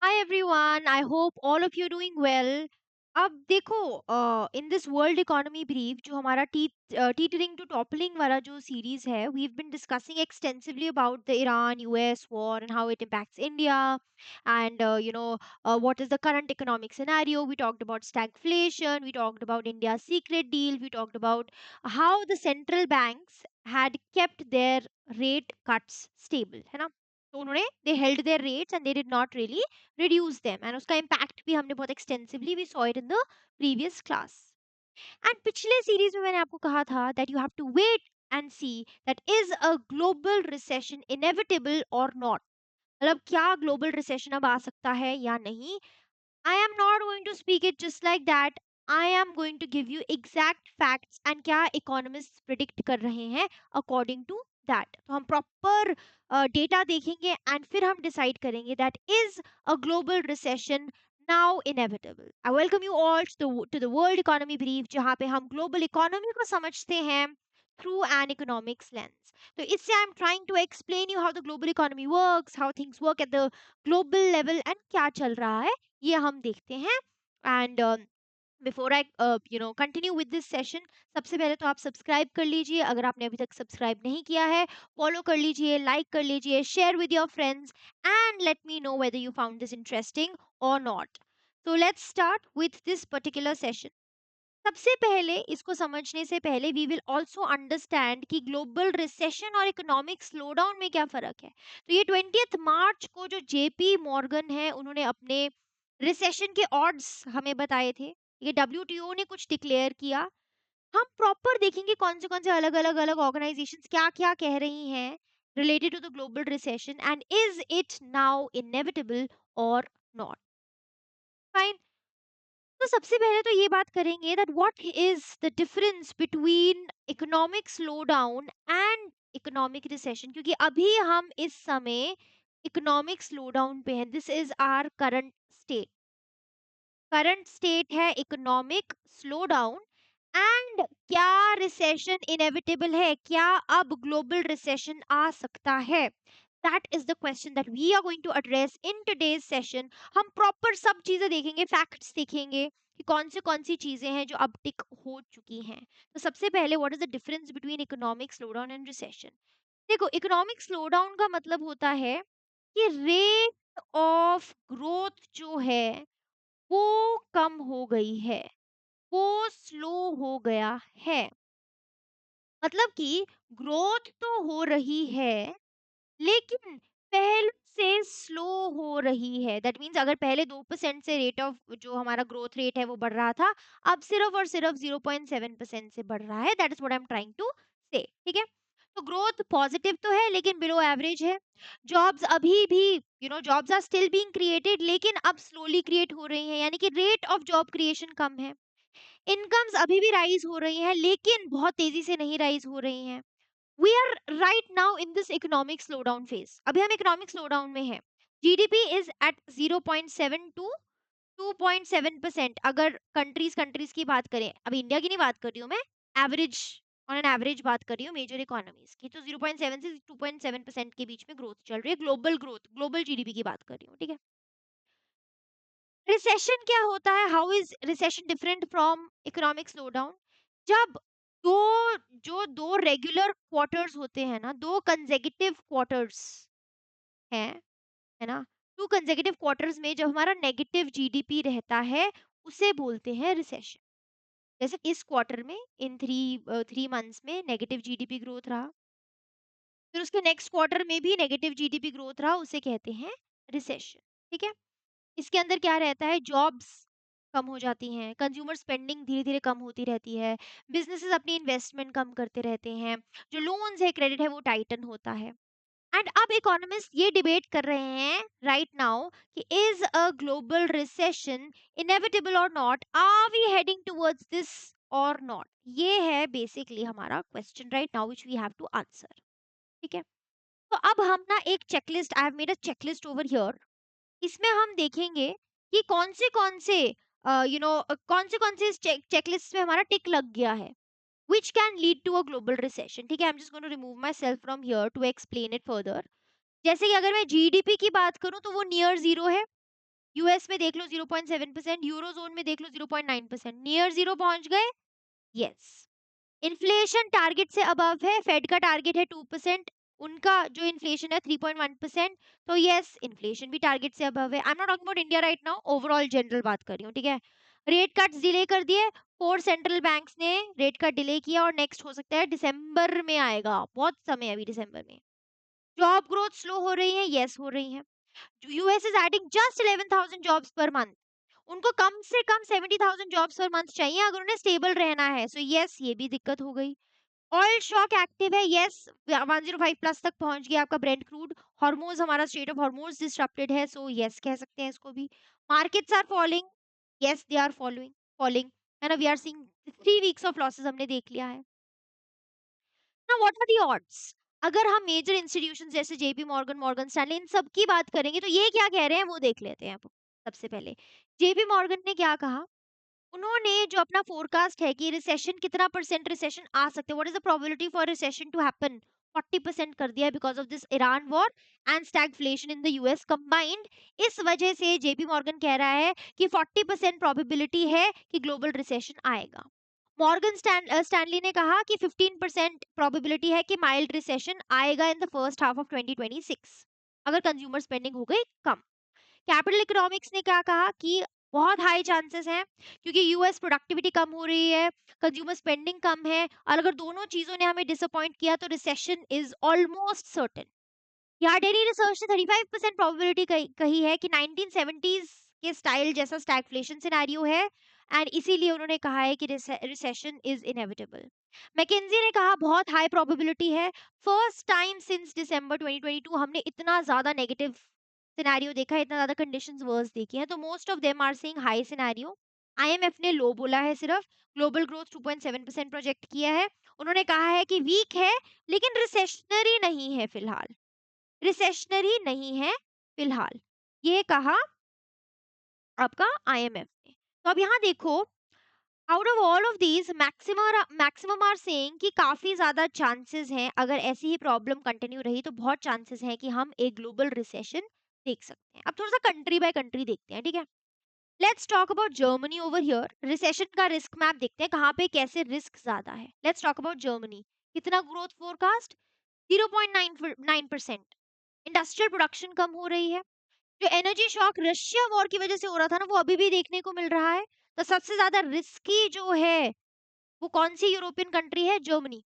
Hi everyone, I hope all of you are doing well. अब देखो in this world economy brief जो हमारा teetering to toppling वाला जो सीरीज है we have been discussing extensively about the Iran US war and how it impacts India and what is the current economic scenario. We talked about stagflation, we talked about India's secret deal, we talked about how the central banks had kept their rate cuts stable, है ना. तो उन्होंने they held their rates and they did not really reduce them, and उसका impact भी हमने बहुत extensively we saw it in the previous class. And पिछले series में मैंने आपको कहा था that you have to wait and see that is a global recession inevitable or not. मतलब क्या global recession अब आ सकता है या नहीं. I am not going to speak it just like that. I am going to give you exact facts and क्या economists predict कर रहे हैं according to that. तो हम proper data देखेंगे and फिर हम decide करेंगे that is a global recession now inevitable. I welcome you all to the World Economy Brief जहाँ पे हम global economy को समझते हैं through an economics lens. तो इससे I am trying to explain you how the global economy works, how things work at the global level and क्या चल रहा है ये हम देखते हैं. And before I continue with this session, सबसे पहले तो आप सब्सक्राइब कर लीजिए अगर आपने अभी तक सब्सक्राइब नहीं किया है. फॉलो कर लीजिए, लाइक कर लीजिए, share with your friends and let me know whether you found this interesting और not. So let's start with this particular session. सबसे पहले इसको समझने से पहले वी विल आल्सो अंडरस्टैंड कि ग्लोबल रिसेशन और इकोनॉमिक स्लोडाउन में क्या फर्क है. तो ये 20 मार्च को जो जेपी मॉर्गन है उन्होंने अपने रिसेशन के ऑड्स हमें बताए थे. ये डब्ल्यूटीओ ने कुछ डिक्लेयर किया. हम प्रॉपर देखेंगे कौन से अलग अलग अलग ऑर्गेनाइजेशंस क्या क्या कह रही हैं related to the global recession and is it now inevitable और नॉट. फाइन. तो सबसे पहले तो ये बात करेंगे that what is the difference between economic slow down and economic recession, क्योंकि अभी हम इस समय इकोनॉमिक स्लो डाउन पे हैं. This is our current state है इकोनॉमिक स्लो डाउन. एंड क्या रिसेशन इनएविटेबल है, क्या अब ग्लोबल रिसेशन आ सकता है. That is the question that we are going to address in today's session. हम प्रॉपर सब चीजें देखेंगे, फैक्ट्स देखेंगे कि कौन सी चीजें हैं जो अब टिक हो चुकी हैं. तो सबसे पहले what is the difference between economic slow down and recession. देखो, इकोनॉमिक स्लो डाउन का मतलब होता है कि रेट ऑफ ग्रोथ जो है वो कम हो गई है, वो स्लो हो गया है. मतलब कि ग्रोथ तो हो रही है लेकिन पहले से स्लो हो रही है. दैट मीन्स अगर पहले 2% से रेट ऑफ जो हमारा ग्रोथ रेट है वो बढ़ रहा था, अब सिर्फ और सिर्फ 0.7% से बढ़ रहा है. That is what I am trying to say. ठीक है. तो ग्रोथ पॉजिटिव तो है लेकिन बिलो एवरेज है. जॉब्स अभी भी jobs are still being created लेकिन अब स्लोली क्रिएट हो रही हैं, यानी कि रेट ऑफ जॉब क्रिएशन कम है. इनकम्स अभी भी राइज हो रही हैं लेकिन बहुत तेजी से नहीं राइज हो रही हैं. We are right now in this economic slowdown phase. अभी हम इकोनॉमिक स्लोडाउन में हैं. GDP is at 0.7 to 2.7%. अगर कंट्रीज की बात करें, अभी इंडिया की नहीं बात कर रही हूँ मैं, एवरेज ऑन एन एवरेज बात कर रही हूँ मेजर इकोनॉमीज की, तो 0.7 से 2.7% के बीच में ग्रोथ चल रही है. ग्लोबल ग्रोथ, ग्लोबल जीडीपी की बात कर रही हूँ. ठीक है. रिसेशन क्या होता है, how is recession different from economic slowdown. जब दो दो रेगुलर क्वार्टर्स होते हैं ना, दो कंसेक्यूटिव क्वार्टर्स हैं, है ना, टू कंसेक्यूटिव क्वार्टर्स में जब हमारा नेगेटिव जीडीपी रहता है उसे बोलते हैं रिसेशन. जैसे इस क्वार्टर में इन थ्री मंथ्स में नेगेटिव जीडीपी ग्रोथ रहा, फिर उसके नेक्स्ट क्वार्टर में भी नेगेटिव जीडीपी ग्रोथ रहा, उसे कहते हैं रिसेशन. ठीक है. इसके अंदर क्या रहता है, जॉब्स कम हो जाती हैं, कंज्यूमर स्पेंडिंग धीरे धीरे कम होती रहती है, बिजनेसेस अपनी इन्वेस्टमेंट कम करते रहते हैं, जो लोन्स है क्रेडिट है वो टाइटन होता है. एंड अब इकोनॉमिस्ट ये डिबेट कर रहे हैं राइट नाउ कि is a global recession inevitable और not, are we heading towards this और नॉट. ये है बेसिकली हमारा question right now which we have to answer. ठीक है. तो अब हम ना एक checklist, I have made a checklist over here. इसमें हम देखेंगे कि कौन से इस चेकलिस्ट में हमारा टिक लग गया है which can lead to a global recession. ठीक है. I'm just going to remove myself from here to explain it further. जैसे कि अगर मैं जीडीपी की बात करूं तो वो नियर जीरो है. यूएस में देख लो 0.7%, यूरो जोन में देख लो 0.9%, नियर जीरो पहुंच गए। यस, इन्फ्लेशन टारगेट से अबव है, फेड का टारगेट है 2%, उनका जो इन्फ्लेशन है 3.1%। तो यस, इन्फ्लेशन भी टारगेट से अबव है। I am not talking about India right now, overall general बात कर रही हूँ, ठीक है। रेट कट्स डिले कर दिए, 4 सेंट्रल बैंक्स ने रेट कट डिले किया और नेक्स्ट हो सकता है दिसंबर में आएगा, बहुत समय है अभी दिसंबर में। जॉब ग्रोथ स्लो हो रही है, यस हो रही है। US is adding just 11,000 jobs per month, उनको कम से कम 70,000 जॉब्स पर मंथ चाहिए अगर उन्हें स्टेबल रहना है। सो यस, ये भी दिक्कत हो गई। ऑयल शॉक एक्टिव है, यस 105 प्लस तक पहुंच गया आपका ब्रेंट क्रूड। हॉर्मोज, हमारा स्ट्रेट ऑफ हॉर्मोज डिसरप्टेड है, सो यस कह सकते हैं इसको भी। Markets are following, yes they are following falling, है ना। We are seeing 3 weeks of losses हमने देख लिया है ना। What are the odds? अगर हम मेजर इंस्टीट्यूशंस जैसे जेपी मॉर्गन, मॉर्गन स्टैनली, इन सब की बात करेंगे तो ये क्या कह रहे हैं वो देख लेते हैं। अब सबसे पहले जेपी मॉर्गन ने क्या कहा, उन्होंने जो अपना फोरकास्ट है कि रिसेशन कितना परसेंट रिसेशन आ सकते हैं, what is the probability for recession to happen, 40% कर दिया है because of this Iran war and stagflation in the US combined. इस वजह से जेपी मॉर्गन कह रहा है कि 40% प्रोबेबिलिटी है कि ग्लोबल रिसेशन आएगा। मॉर्गन स्टैनली ने कहा कि 15% प्रोबेबिलिटी है कि माइल्ड रिसेशन आएगा in the first half of 2026 अगर कंज्यूमर स्पेंडिंग हो गई कम। कैपिटल इकोनॉमिक्स ने क्या कहा कि बहुत हाई चांसेस हैं क्योंकि यूएस प्रोडक्टिविटी कम हो रही है, कंज्यूमर स्पेंडिंग कम है, और अगर दोनों चीजों ने हमें डिसअपॉइंट किया तो recession is almost certain. Yardeni research ने 35% प्रोबेबिलिटी कही है कि 1970s के स्टाइल जैसा स्टैगफ्लेशन सिनेरियो है एंड इसीलिए उन्होंने कहा है कि रिसेशन इज इनएविटेबल। मैकेंजी ने कहा बहुत हाई प्रोबेबिलिटी है, फर्स्ट टाइम सिंस दिसंबर 2022 हमने इतना ज्यादा नेगेटिव सिनेरियो देखा है, इतना ज्यादा कंडीशंस वर्स देखी हैं, तो most of them are saying high scenario. IMF ने लो बोला है, सिर्फ ग्लोबल ग्रोथ 2.7% प्रोजेक्ट किया है। उन्होंने कहा है कि वीक है लेकिन रिसेशनरी नहीं है फिलहाल, रिसेशनरी नहीं है फिलहाल, ये कहा आपका आईएमएफ ने। तो अब यहाँ देखो, out of all of these maximum are saying कि काफी ज्यादा चांसेस हैं, अगर ऐसी ही प्रॉब्लम कंटिन्यू रही तो बहुत चांसेस हैं कि हम एक ग्लोबल रिसेशन देख सकते हैं। अब थोड़ा सा कंट्री बाय कंट्री देखते हैं, ठीक है। Let's talk about Germany over here. Recession का रिस्क मैप देखते हैं कहाँ पे कैसे रिस्क ज्यादा है। Let's talk about Germany. कितना ग्रोथ फोरकास्ट? 0.9%। इंडस्ट्रियल प्रोडक्शन कम हो रही है, जो एनर्जी शॉक रशिया वॉर की वजह से हो रहा था ना, वो अभी भी देखने को मिल रहा है। तो सबसे ज्यादा रिस्की जो है वो कौन सी यूरोपियन कंट्री है? जर्मनी।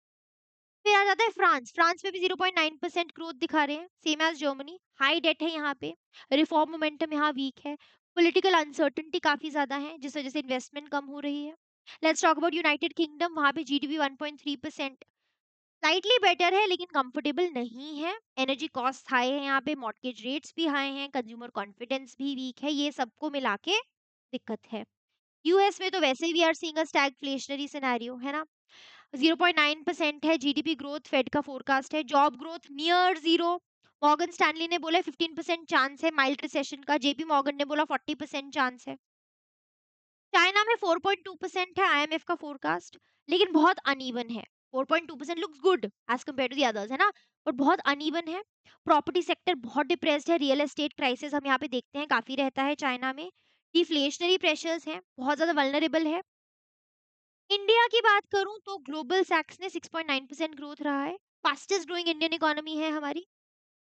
फिर आ जाता है फ्रांस। फ्रांस में भी 0.9% ग्रोथ दिखा रहे हैं, same as Germany. High debt है यहाँ पे, रिफॉर्म मोमेंटम यहाँ वीक है, पॉलिटिकल अनसर्टेनिटी काफी ज्यादा है जिस वजह से इन्वेस्टमेंट कम हो रही है। Let's talk about United kingdom. वहां पे जीडीपी 1.3%, स्लाइटली बेटर है लेकिन कंफर्टेबल नहीं है। एनर्जी कॉस्ट हाई है यहाँ पे, मॉर्टगेज रेट्स भी हाई हैं, कंज्यूमर कॉन्फिडेंस भी वीक है, ये सबको मिला के दिक्कत है। यूएस में तो वैसे भी आर सीइंग अ स्टैगफ्लेशनरी सिनेरियो, है ना। 0.9% है जीडीपी ग्रोथ, फेड का फोरकास्ट है। Job growth near zero. Morgan Stanley ने बोला 15% चांस है माइल्ड रिसेशन का, जेपी मॉर्गन ने बोला 40% चांस है। चाइना में 4.2% है आईएमएफ का फोरकास्ट, लेकिन बहुत अनइवन है। 4.2% looks good as compared to the others, है ना, बट बहुत अनइवन है। प्रॉपर्टी सेक्टर बहुत डिप्रेस्ड है, रियल एस्टेट क्राइसिस हम यहाँ पे देखते हैं काफी रहता है चाइना में। डिफ्लेशनरी प्रेशर्स हैं, बहुत ज्यादा वल्नरेबल है। इंडिया की बात करूं तो ग्लोबल सैक्स ने 6.9% ग्रोथ रहा है, फास्टेस्ट ग्रोइंग इंडियन इकोनॉमी है हमारी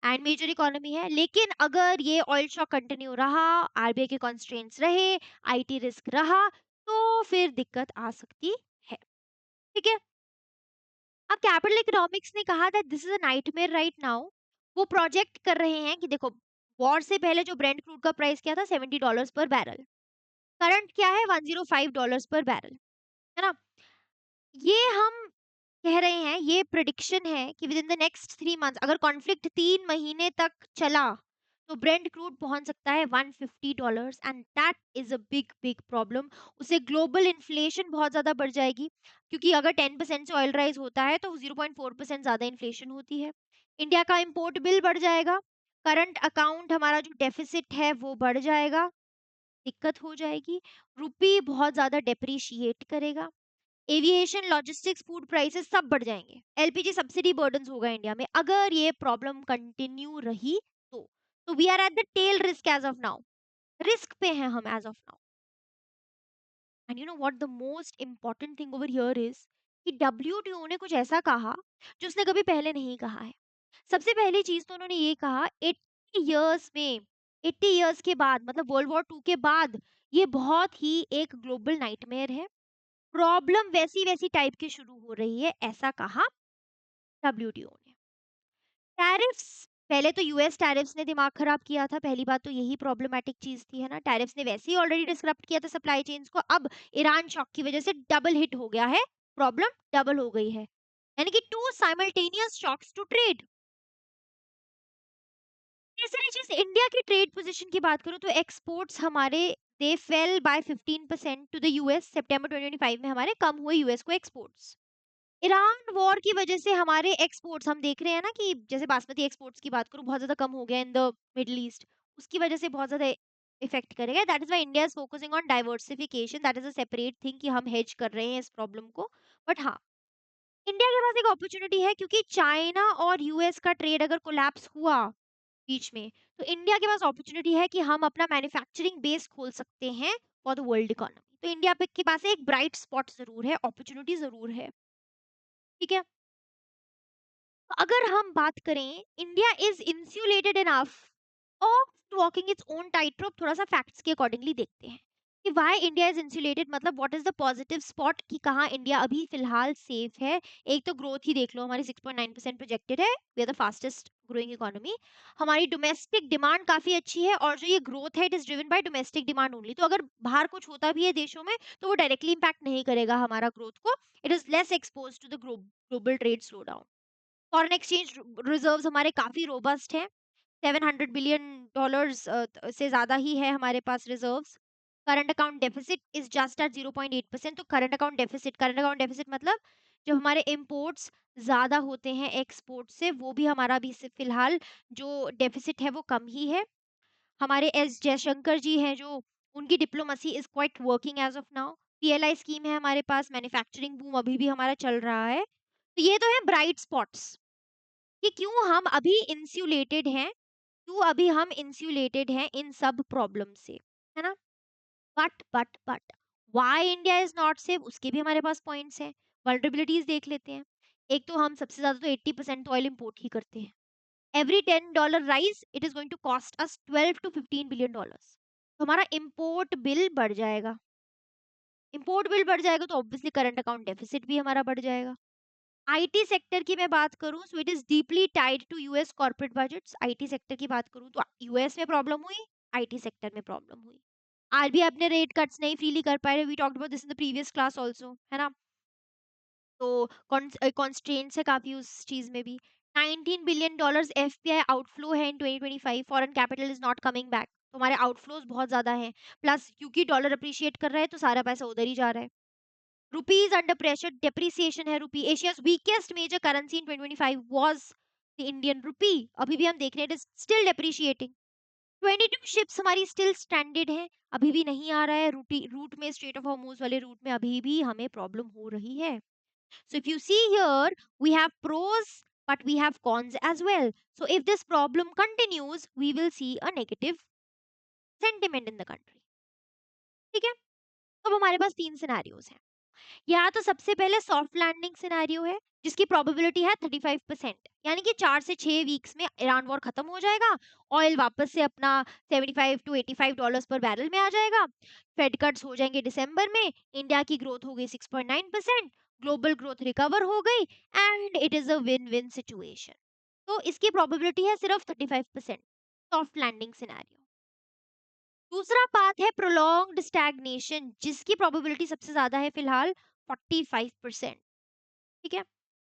एंड मेजर इकोनॉमी है। लेकिन अगर ये ऑयल शॉक कंटिन्यू रहा, आरबीआई के कॉन्स्ट्रेंट्स रहे, आईटी रिस्क रहा, तो फिर दिक्कत आ सकती है, ठीक है। अब कैपिटल इकोनॉमिक्स ने कहा था this is a nightmare right now. वो प्रोजेक्ट कर रहे हैं कि देखो, वॉर से पहले जो ब्रेंट क्रूड का प्राइस क्या था, $70 पर बैरल। करंट क्या है, $105 पर बैरल, है ना। ये हम कह रहे हैं, ये प्रिडिक्शन है कि with in the next 3 months अगर कॉन्फ्लिक्ट 3 महीने तक चला तो ब्रेंट क्रूड पहुंच सकता है $150 and that is a big big problem. उससे ग्लोबल इन्फ्लेशन बहुत ज्यादा बढ़ जाएगी, क्योंकि अगर 10% से ऑयल राइज होता है तो 0.4% ज्यादा इन्फ्लेशन होती है। इंडिया का इम्पोर्ट बिल बढ़ जाएगा, करंट अकाउंट हमारा जो डेफिसिट है वो बढ़ जाएगा, दिक्कत हो जाएगी। रुपी बहुत ज्यादा डेप्रिशिएट करेगा, एविएशन, लॉजिस्टिक्स, फूड प्राइसेस सब बढ़ जाएंगे, एलपीजी सब्सिडी बर्डन्स होगा इंडिया में अगर ये प्रॉब्लम कंटिन्यू रही तो we are at the tail risk as of now. Risk पे हैं हम as of now. And you know what the most important thing over here is कि डब्ल्यूटीओ ने कुछ ऐसा कहा जो उसने कभी पहले नहीं कहा है। सबसे पहली चीज तो उन्होंने ये कहा 80 इयर्स में, 80 इयर्स के बाद, मतलब वर्ल्ड वॉर 2 के बाद, ये बहुत ही एक ग्लोबल नाइटमेयर है, प्रॉब्लम वैसी वैसी टाइप की शुरू हो रही है, ऐसा कहा डब्ल्यूटीओ ने। टैरिफ्स, पहले तो यूएस टैरिफ्स ने दिमाग खराब किया था, पहली बात तो यही प्रॉब्लमैटिक चीज थी, है ना। टैरिफ्स ने वैसे ही ऑलरेडी डिस्टर्ब किया था सप्लाई चेन्स को, अब ईरान शॉक की वजह से डबल हिट हो गया है, प्रॉब्लम डबल हो गई है, यानी कि two simultaneous shocks to trade. तीसरी चीज, इंडिया की ट्रेड पोजीशन की बात करूं तो एक्सपोर्ट्स हमारे they fell by 15% to the US, सितंबर 2025 में हमारे कम हुए यूएस को एक्सपोर्ट्स। ईरान वॉर की वजह से हमारे एक्सपोर्ट्स, हम देख रहे हैं ना कि जैसे बासमती एक्सपोर्ट्स की बात करूं बहुत ज्यादा कम हो गया इन द मिडिल ईस्ट, उसकी वजह से बहुत ज्यादा इफेक्ट करेगा। That is why India is focusing on diversification, that is a separate thing कि हम हेज कर रहे हैं इस प्रॉब्लम को। बट हाँ, इंडिया के पास एक अपॉर्चुनिटी है, क्योंकि चाइना और यूएस का ट्रेड अगर कोलैप्स हुआ बीच में, तो इंडिया के पास अपॉर्चुनिटी है कि हम अपना मैन्युफैक्चरिंग बेस खोल सकते हैं फॉर द वर्ल्ड इकोनॉमी। तो इंडिया के पास एक ब्राइट स्पॉट जरूर है, अपॉर्चुनिटी जरूर है, ठीक है। तो अगर हम बात करें, India is insulated enough of walking its own tight रोप, थोड़ा सा फैक्ट्स के अकॉर्डिंगली देखते हैं कि व्हाई इंडिया इज इंसुलेटेड, मतलब what is the positive spot कि कहाँ इंडिया अभी फिलहाल सेफ है। एक तो ग्रोथ ही देख लो, हमारी 6.9% प्रोजेक्टेड है, we are the fastest growing economy. हमारी डोमेस्टिक डिमांड काफी अच्छी है, और जो ये ग्रोथ है it is driven by domestic demand only. तो अगर बाहर कुछ होता भी है देशों में, तो वो डायरेक्टली इंपैक्ट नहीं करेगा हमारा ग्रोथ को, it is less expose to the global trade slow down. Foreign exchange reserves हमारे काफी रोबस्ट हैं, $700 बिलियन से ज्यादा ही है हमारे पास reserves. Current account deficit is just at 0.8%। तो करंट अकाउंट डेफिसिट मतलब जब हमारे इंपोर्ट्स ज्यादा होते हैं एक्सपोर्ट से, वो भी हमारा अभी से फिलहाल जो डेफिसिट है वो कम ही है। हमारे एस जयशंकर जी हैं जो, उनकी diplomacy is quite working as of now. PLI scheme है हमारे पास, मैन्युफैक्चरिंग बूम अभी भी हमारा चल रहा है। तो ये तो है ब्राइट स्पॉट्स कि क्यों हम अभी इंसुलेटेड हैं, क्यों अभी हम इंसुलेटेड हैं इन सब प्रॉब्लम से, है ना। But why India is not safe, उसके भी हमारे पास पॉइंट्स हैं। वल्नरेबिलिटीज देख लेते हैं। एक तो हम सबसे ज्यादा तो 80% ऑयल इंपोर्ट ही करते हैं। Every $10 rise it is going to cost us $12 to $15 billion. तो हमारा इंपोर्ट बिल बढ़ जाएगा, इंपोर्ट बिल बढ़ जाएगा तो ऑब्वियसली करंट अकाउंट डेफिसिट भी हमारा बढ़ जाएगा। आईटी सेक्टर की मैं बात करूं, so it is deeply tied to US corporate budgets. IT sector की बात करूं तो यूएस में प्रॉब्लम हुई, आईटी सेक्टर में प्रॉब्लम हुई। आरबीआई अपने रेट कट्स नहीं फ्रीली कर पाए, we talked about this in the previous class also, है ना। तो कॉन्स्ट्रेंट्स है काफी उस चीज में भी। $19 बिलियन एफपीआई आउटफ्लो है इन 2025, foreign capital is not coming back, तो हमारे आउटफ्लोज बहुत ज्यादा हैं। प्लस क्योंकि डॉलर अप्रिशिएट कर रहा है तो सारा पैसा उधर ही जा रहा है। Rupees under pressure, depreciation है rupee. Asia's weakest major currency in 2025 was the Indian rupee. अभी भी हम देख रहे हैं, it is still depreciating. 22 ships हमारी still stranded हैं, अभी भी नहीं आ रहा है रूट में, स्ट्रेट ऑफ हॉर्मोज वाले रूट में अभी भी हमें प्रॉब्लम हो रही है। So if you see here, we have pros but we have cons as well. So if this problem continues, we will see a negative sentiment in the country. ठीक है। अब हमारे पास तीन सिनेरियोज हैं। यहाँ तो सबसे पहले सॉफ्ट लैंडिंग सिनेरियो है, जिसकी प्रोबेबिलिटी है 35%, यानी कि 4 से 6 वीक्स में ईरान वॉर खत्म हो जाएगा, ऑयल वापस से अपना $75 to $85 पर बैरल में आ जाएगा, फेड कट्स हो जाएंगे दिसंबर में, इंडिया की ग्रोथ हो गई 6.9%, ग्लोबल ग्रोथ रिकवर हो गई, and it is a win win situation. तो इसकी प्रोबेबिलिटी है सिर्फ 35%, सॉफ्ट लैंडिंग सिनेरियो। दूसरा पाथ है प्रोलॉन्ग्ड स्टैग्नेशन, जिसकी प्रोबेबिलिटी सबसे ज्यादा है फिलहाल 45%, ठीक है।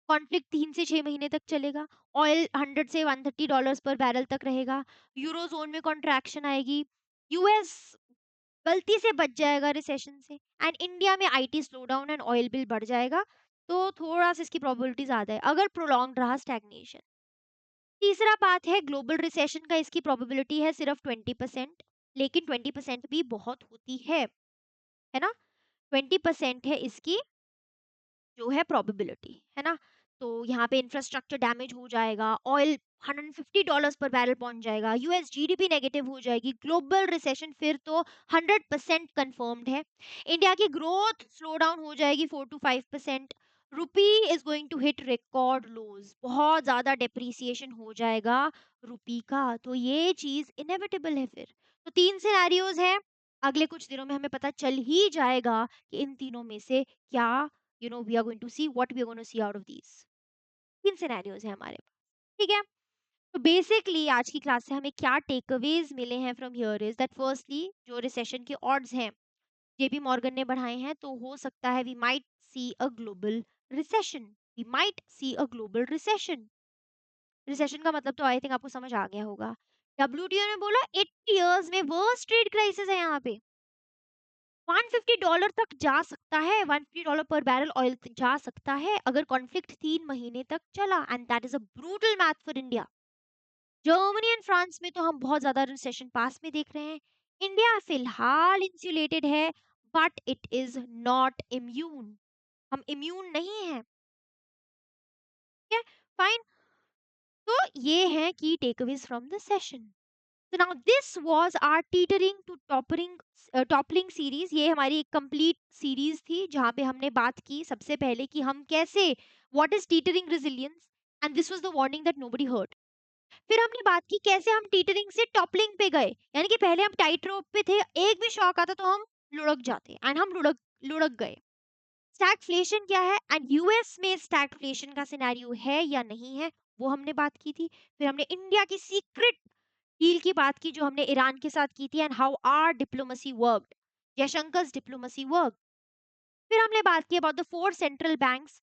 कॉन्फ्लिक्ट 3 से 6 महीने तक चलेगा, ऑयल 100 से 130 डॉलर्स पर बैरल तक रहेगा, यूरोजोन में कॉन्ट्रैक्शन आएगी, यूएस गलती से बच जाएगा रिसेशन से, एंड इंडिया में IT slow down and oil bill बढ़ जाएगा। तो थोड़ा सा इसकी प्रोबेबिलिटी ज्यादा है अगर प्रोलॉन्ग रहा स्टैग्नेशन। तीसरा बात है ग्लोबल रिसेशन का, इसकी प्रोबेबिलिटी है सिर्फ 20%, लेकिन 20% भी बहुत होती है ना। 20% है इसकी जो है प्रोबेबिलिटी, है ना। तो यहाँ पे इंफ्रास्ट्रक्चर डैमेज हो जाएगा, ऑयल $150 पर बैरल पहुंच जाएगा, यूएस जीडीपी नेगेटिव हो जाएगी, ग्लोबल रिसेशन फिर तो 100% कंफर्म्ड है। इंडिया की ग्रोथ स्लो डाउन हो जाएगी 4 to 5%। Rupee is going to hit record lows, बहुत ज्यादा डेप्रिसिएशन हो जाएगा रुपी का। तो ये चीज इनएविटेबल है फिर। तो तीन सिनेरियोज हैं, अगले कुछ दिनों में हमें पता चल ही जाएगा कि इन तीनों में से क्या, we are going to see what we are going to see out of these. तीन सिनेरियोज हैं हमारे पास, ठीक है। तो बेसिकली आज की क्लास से हमें क्या टेकअवेज मिले हैं from here is that firstly जो रिसेशन के ऑड्स हैं जेपी मॉर्गन ने बढ़ाए हैं, तो हो सकता है we might see a global recession. We might see a global recession. Recession का मतलब तो आई थिंक आपको समझ आ गया होगा। डब्ल्यूटीओ ने बोला 80 इयर्स में वर्स्ट ट्रेड क्राइसिस है यहाँ पे। $150 तक जा सकता है, $150 पर बैरल ऑयल जा सकता है अगर कॉन्फ्लिक्ट 3 महीने तक चला, and that is a brutal math for India. Germany and France में तो हम बहुत ज्यादा रिसेशन पास में देख रहे हैं। इंडिया फिलहाल इंसुलेटेड है, but it is not immune. हम इम्यून नहीं है, ठीक है, फाइन। तो ये है की takeaways from the session. So now this was our teetering to toppling series। ये हमारी एक complete series थी जहाँ पे हमने बात की सबसे पहले कि हम कैसे, what is teetering resilience, and this was the warning that nobody heard। फिर हमने बात की कैसे हम टीटरिंग से टॉपलिंग पे गए, यानी कि पहले हम टाइट रोप पे थे, एक भी शॉक आता तो हम लुढ़क जाते, एंड हम लुढ़क लुढ़क गए। स्टैगफ्लेशन क्या है एंड यूएस में स्टैगफ्लेशन का सिनेरियो है या नहीं है, वो हमने बात की थी। फिर हमने इंडिया की सीक्रेट डील की बात की जो हमने ईरान के साथ की थी, and how are diplomacy worked, Jaishankar's diplomacy work. फिर हमने बात की about the four central banks,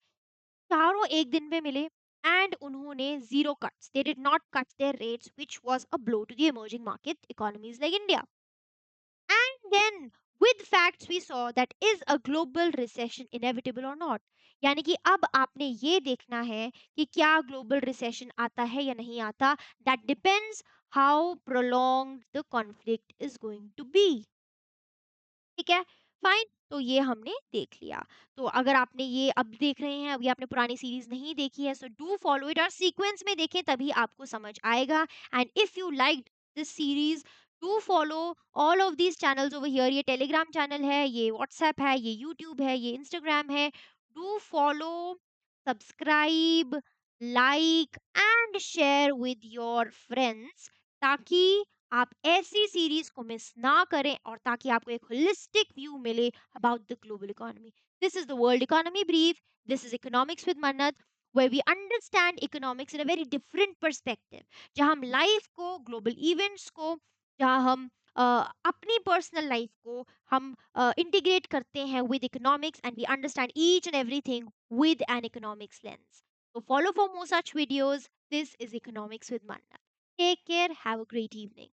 चारों एक दिन में मिले एंड उन्होंने zero cuts, they did not cut their rates which was a blow to the emerging market economies like India. And then with facts we saw that is a global recession inevitable or not। यानी कि अब आपने ये देखना है कि क्या global recession आता है या नहीं आता, that depends how prolong the conflict is going to be, ठीक है, फाइन। तो ये हमने देख लिया। तो अगर आपने ये अब देख रहे हैं, अभी आपने पुरानी सीरीज नहीं देखी है, सो डू फॉलो इट और सीक्वेंस में देखें तभी आपको समझ आएगा। And if you like this series, do follow all of these channels over here. ये टेलीग्राम चैनल है, ये व्हाट्सएप है, ये यूट्यूब है, ये इंस्टाग्राम है। Do follow, subscribe, like and share with your friends, ताकि आप ऐसी सीरीज को मिस ना करें और ताकि आपको एक होलिस्टिक व्यू मिले about the global economy. This is the world economy brief, this is economics with मन्नत, where we understand economics in a very different perspective, जहाँ हम लाइफ को, ग्लोबल इवेंट्स को, जहाँ हम अपनी पर्सनल लाइफ को हम इंटीग्रेट करते हैं with economics, and we understand each and everything with an economics lens। So follow for more such videos. This is Economics with Manna. Take care. Have a great evening.